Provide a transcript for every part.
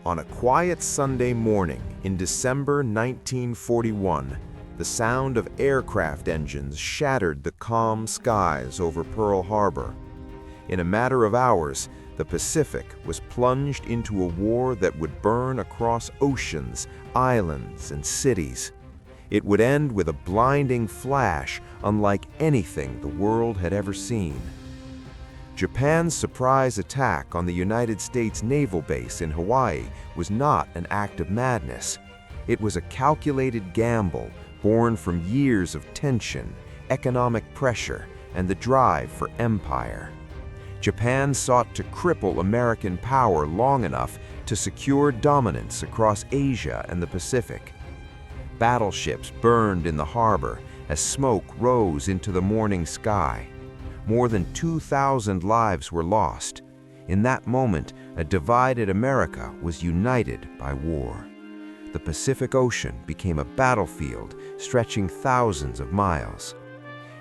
On a quiet Sunday morning in December 1941, the sound of aircraft engines shattered the calm skies over Pearl Harbor. In a matter of hours, the Pacific was plunged into a war that would burn across oceans, islands, and cities. It would end with a blinding flash unlike anything the world had ever seen. Japan's surprise attack on the United States naval base in Hawaii was not an act of madness. It was a calculated gamble born from years of tension, economic pressure, and the drive for empire. Japan sought to cripple American power long enough to secure dominance across Asia and the Pacific. Battleships burned in the harbor as smoke rose into the morning sky. More than 2,000 lives were lost. In that moment, a divided America was united by war. The Pacific Ocean became a battlefield stretching thousands of miles.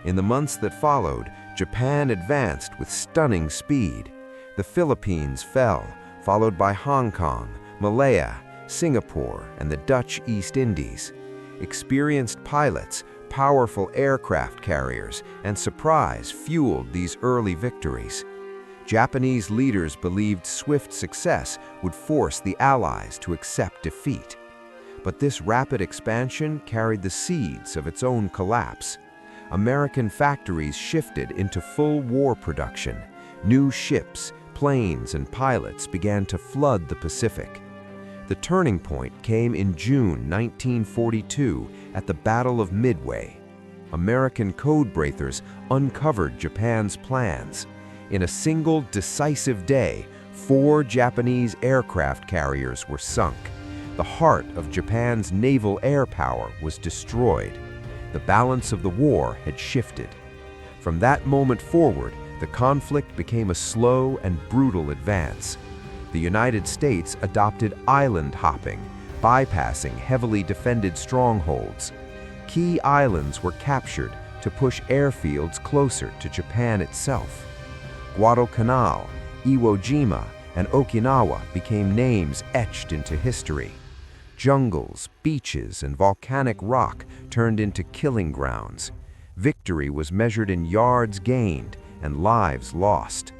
In the months that followed, Japan advanced with stunning speed. The Philippines fell, followed by Hong Kong, Malaya, Singapore, and the Dutch East Indies. Experienced pilots, powerful aircraft carriers, and surprise fueled these early victories. Japanese leaders believed swift success would force the Allies to accept defeat. But this rapid expansion carried the seeds of its own collapse. American factories shifted into full war production. New ships, planes, and pilots began to flood the Pacific. The turning point came in June 1942 at the Battle of Midway. American codebreakers uncovered Japan's plans. In a single decisive day, 4 Japanese aircraft carriers were sunk. The heart of Japan's naval air power was destroyed. The balance of the war had shifted. From that moment forward, the conflict became a slow and brutal advance. The United States adopted island hopping, bypassing heavily defended strongholds. Key islands were captured to push airfields closer to Japan itself. Guadalcanal, Iwo Jima, and Okinawa became names etched into history. Jungles, beaches, and volcanic rock turned into killing grounds. Victory was measured in yards gained and lives lost.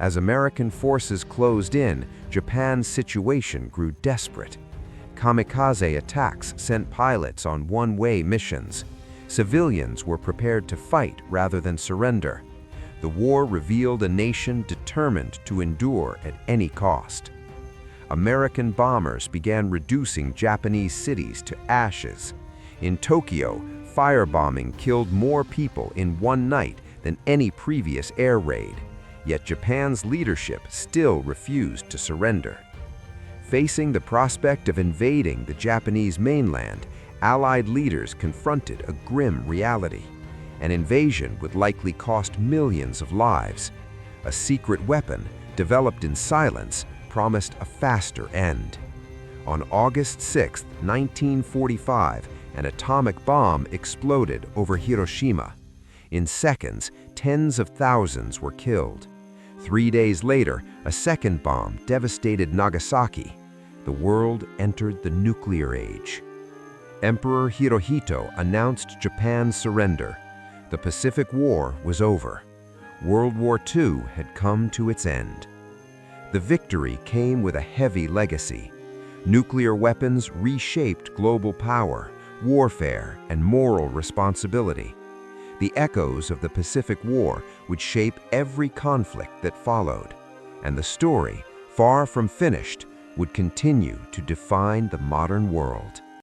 As American forces closed in, Japan's situation grew desperate. Kamikaze attacks sent pilots on one-way missions. Civilians were prepared to fight rather than surrender. The war revealed a nation determined to endure at any cost. American bombers began reducing Japanese cities to ashes. In Tokyo, firebombing killed more people in one night than any previous air raid. Yet Japan's leadership still refused to surrender. Facing the prospect of invading the Japanese mainland, Allied leaders confronted a grim reality. An invasion would likely cost millions of lives. A secret weapon, developed in silence, promised a faster end. On August 6, 1945, an atomic bomb exploded over Hiroshima. In seconds, tens of thousands were killed. 3 days later, a second bomb devastated Nagasaki. The world entered the nuclear age. Emperor Hirohito announced Japan's surrender. The Pacific War was over. World War II had come to its end. The victory came with a heavy legacy. Nuclear weapons reshaped global power, warfare, and moral responsibility. The echoes of the Pacific War would shape every conflict that followed, and the story, far from finished, would continue to define the modern world.